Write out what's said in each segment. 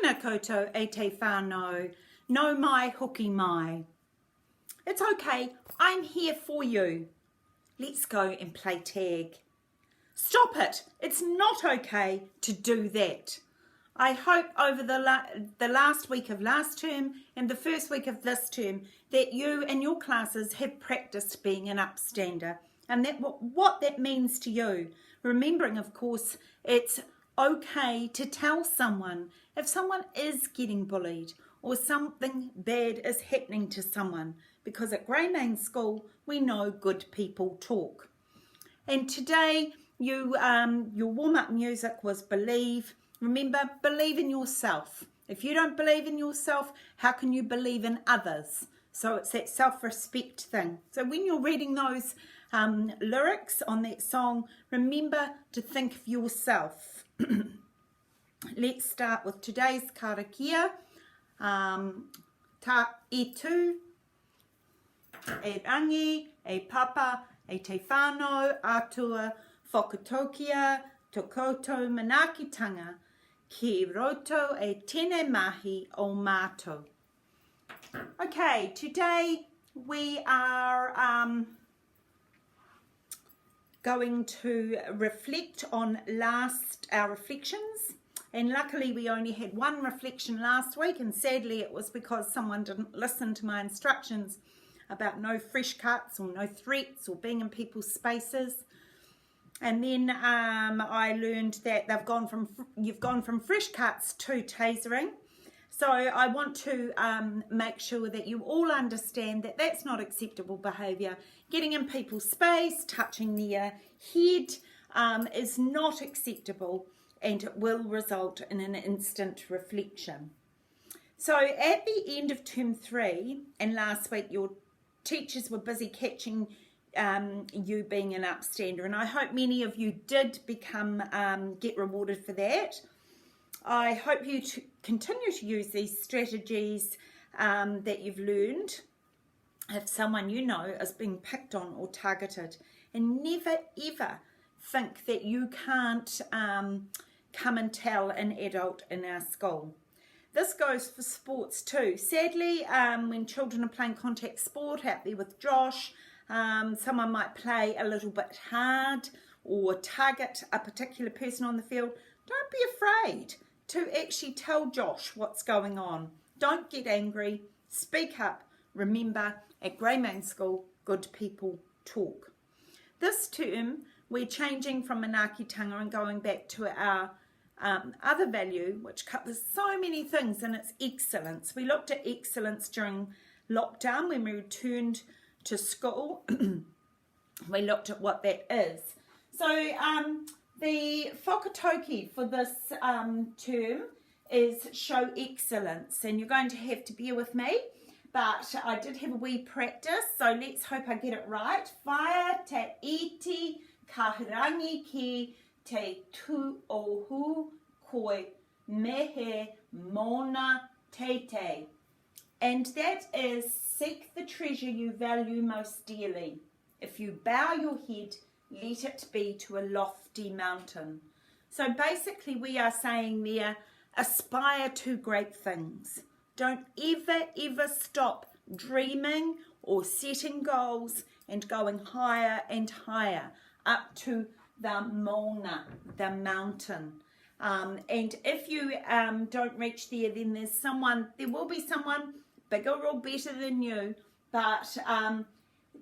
Tēnā koutou e te whanau, no mai hoki mai. It's okay, I'm here for you. Let's go and play tag. Stop it, it's not okay to do that. I hope over the last week of last term and the first week of this term that you and your classes have practiced being an upstander and that what that means to you. Remembering, of course, it's okay to tell someone if someone is getting bullied or something bad is happening to someone, because at Greymane School we know good people talk. And today your warm-up music was Believe. Remember, believe in yourself. If you don't believe in yourself, how can you believe in others? So it's that self-respect thing. So when you're reading those lyrics on that song, remember to think of yourself. Let's start with today's karakia. Ta e tū, e rangi, e papa, e te whanau, atua, whakatokia, tō koutou manaakitanga, ki roto e tēnei mahi o mātou. Okay, today we are going to reflect on our reflections, and luckily we only had one reflection last week, and sadly it was because someone didn't listen to my instructions about no fresh cuts or no threats or being in people's spaces. And then I learned that you've gone from fresh cuts to tasering. So I want to make sure that you all understand that that's not acceptable behaviour. Getting in people's space, touching their head is not acceptable, and it will result in an instant reflection. So at the end of term 3 and last week, your teachers were busy catching you being an upstander, and I hope many of you did get rewarded for that. I hope you continue to use these strategies that you've learned if someone you know is being picked on or targeted, and never ever think that you can't come and tell an adult in our school. This goes for sports too. Sadly, when children are playing contact sport out there with Josh, someone might play a little bit hard or target a particular person on the field. Don't be afraid to actually tell Josh what's going on. Don't get angry. Speak up. Remember, at Greymane School, good people talk. This term, we're changing from manaakitanga and going back to our other value, which covers so many things, and it's excellence. We looked at excellence during lockdown when we returned to school. We looked at what that is. So the whakatoki for this term is show excellence, and you're going to have to bear with me, but I did have a wee practice, so let's hope I get it right. Whaia te iti kahirangi ki te tuohu koi mehe mona teite. And that is, seek the treasure you value most dearly. If you bow your head, let it be to a lofty mountain. So basically we are saying there, aspire to great things. Don't ever stop dreaming or setting goals and going higher and higher up to the mona, the mountain. And if you don't reach there, then there will be someone bigger or better than you, but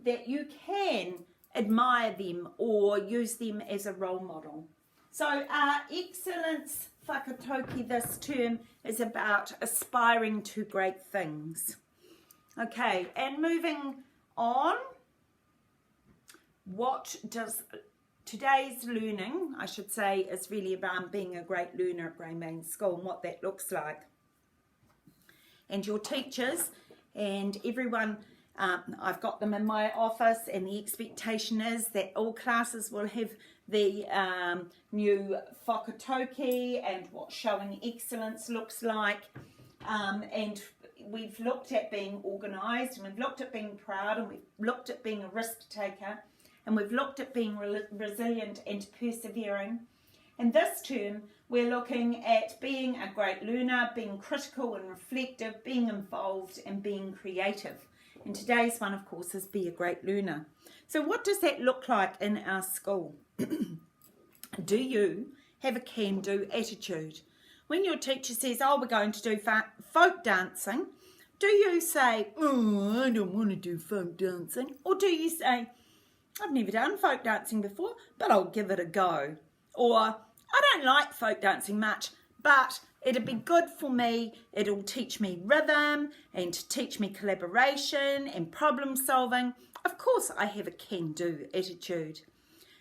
that you can admire them or use them as a role model. So excellence whakatoki this term is about aspiring to great things. Okay, and moving on, what does today's learning, I should say, is really about being a great learner at Greymane School and what that looks like. And your teachers and everyone, I've got them in my office, and the expectation is that all classes will have the new whakatoki and what showing excellence looks like. And we've looked at being organised, and we've looked at being proud, and we've looked at being a risk taker, and we've looked at being resilient and persevering. And this term, we're looking at being a great learner, being critical and reflective, being involved and being creative. And today's one, of course, is be a great learner. So what does that look like in our school? Do you have a can-do attitude? When your teacher says, oh, we're going to do folk dancing, do you say, oh, I don't want to do folk dancing? Or do you say, I've never done folk dancing before, but I'll give it a go? Or, I don't like folk dancing much, but it'd be good for me. It'll teach me rhythm and teach me collaboration and problem solving. Of course, I have a can-do attitude.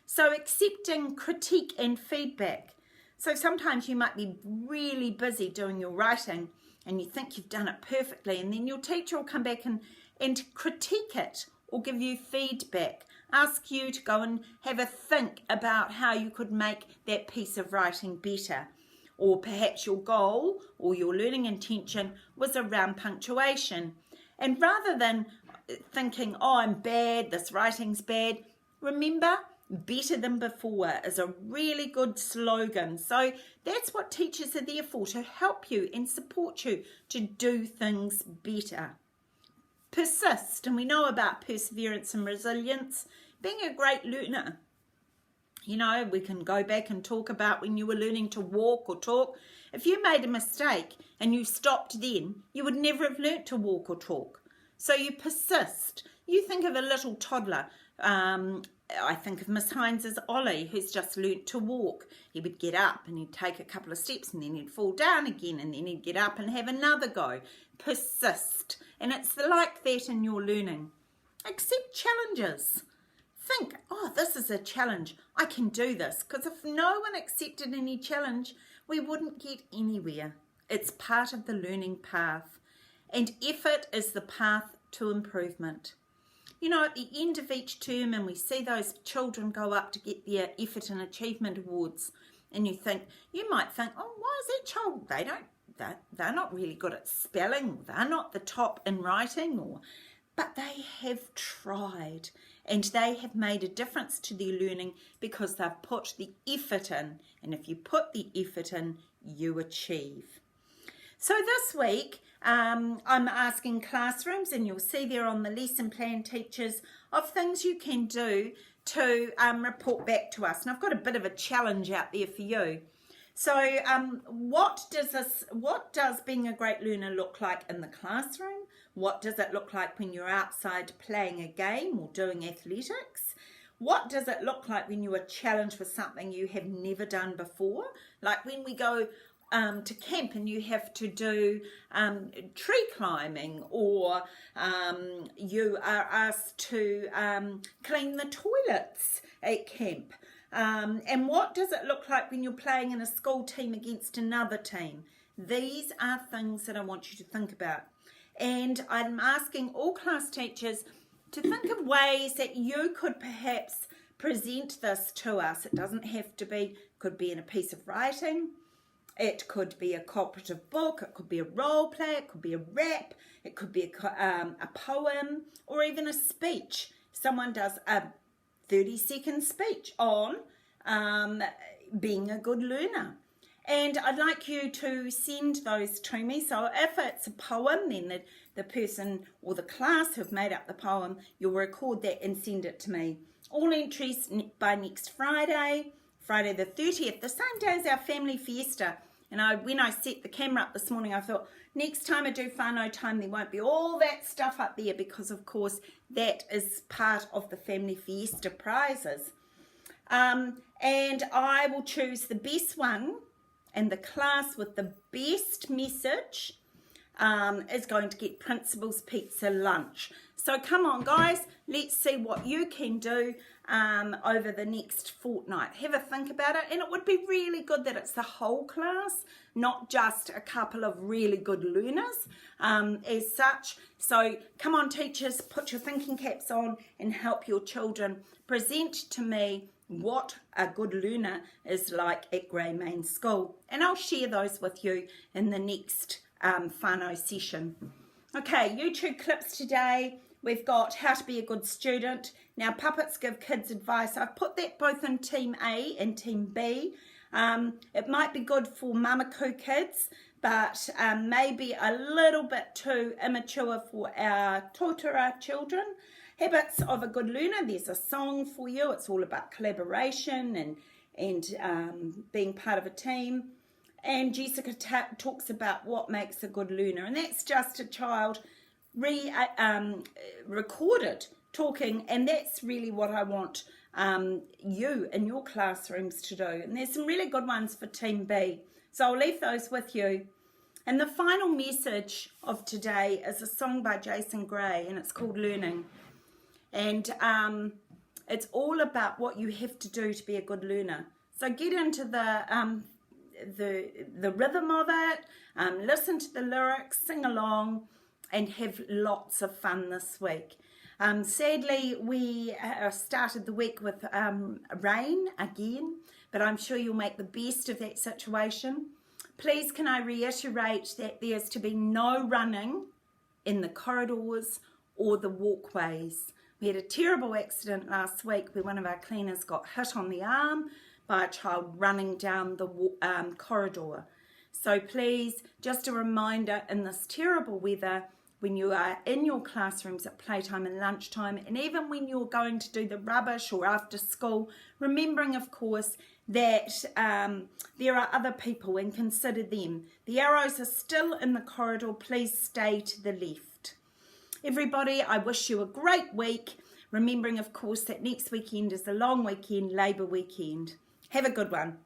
So accepting critique and feedback. So sometimes you might be really busy doing your writing and you think you've done it perfectly, and then your teacher will come back and critique it or give you feedback, ask you to go and have a think about how you could make that piece of writing better. Or perhaps your goal or your learning intention was around punctuation. And rather than thinking, oh, I'm bad, this writing's bad, remember, better than before is a really good slogan. So that's what teachers are there for, to help you and support you to do things better. Persist, and we know about perseverance and resilience. Being a great learner. You know, we can go back and talk about when you were learning to walk or talk. If you made a mistake and you stopped then, you would never have learnt to walk or talk. So you persist. You think of a little toddler. I think of Miss Hines's Ollie, who's just learnt to walk. He would get up and he'd take a couple of steps and then he'd fall down again and then he'd get up and have another go. Persist. And it's like that in your learning. Accept challenges. Think, oh, this is a challenge. I can do this. Because if no one accepted any challenge, we wouldn't get anywhere. It's part of the learning path. And effort is the path to improvement. You know, at the end of each term, and we see those children go up to get their effort and achievement awards, and you might think, oh, why is that child? They're not really good at spelling. They're not the top in writing, but they have tried, and they have made a difference to their learning because they've put the effort in. And if you put the effort in, you achieve. So this week, I'm asking classrooms, and you'll see there on the lesson plan, teachers, of things you can do to report back to us. And I've got a bit of a challenge out there for you. So what does being a great learner look like in the classroom? What does it look like when you're outside playing a game or doing athletics? What does it look like when you are challenged with something you have never done before? Like when we go to camp and you have to do tree climbing, or you are asked to clean the toilets at camp. And what does it look like when you're playing in a school team against another team? These are things that I want you to think about. And I'm asking all class teachers to think of ways that you could perhaps present this to us. It doesn't have to be, could be in a piece of writing. It could be a cooperative book, it could be a role play, it could be a rap, it could be a poem, or even a speech. Someone does a 30-second speech on being a good learner. And I'd like you to send those to me. So if it's a poem, then the person or the class who've made up the poem, you'll record that and send it to me. All entries by next Friday the 30th, the same day as our family fiesta. And when I set the camera up this morning, I thought, next time I do whanau time, there won't be all that stuff up there, because of course that is part of the family fiesta prizes. And I will choose the best one, and the class with the best message is going to get Principal's Pizza lunch. So come on guys, let's see what you can do over the next fortnight. Have a think about it, and it would be really good that it's the whole class, not just a couple of really good learners as such. So come on teachers, put your thinking caps on and help your children present to me what a good learner is like at Greymain School, and I'll share those with you in the next whanau session. Okay, YouTube clips today. We've got how to be a good student. Now, puppets give kids advice. I've put that both in Team A and Team B. It might be good for mamaku kids, but maybe a little bit too immature for our tōtara children. Habits of a Good Learner, there's a song for you. It's all about collaboration and being part of a team. And Jessica talks about what makes a good learner, and that's just a child recorded talking, and that's really what I want you in your classrooms to do. And there's some really good ones for Team B, so I'll leave those with you. And the final message of today is a song by Jason Gray, and it's called Learning. And it's all about what you have to do to be a good learner. So get into the rhythm of it, listen to the lyrics, sing along, and have lots of fun this week. Sadly, we started the week with rain again, but I'm sure you'll make the best of that situation. Please can I reiterate that there's to be no running in the corridors or the walkways. We had a terrible accident last week where one of our cleaners got hit on the arm by a child running down the corridor. So please, just a reminder, in this terrible weather, when you are in your classrooms at playtime and lunchtime, and even when you're going to do the rubbish or after school, remembering, of course, that there are other people and consider them. The arrows are still in the corridor. Please stay to the left. Everybody, I wish you a great week, remembering, of course, that next weekend is the long weekend, Labour weekend. Have a good one.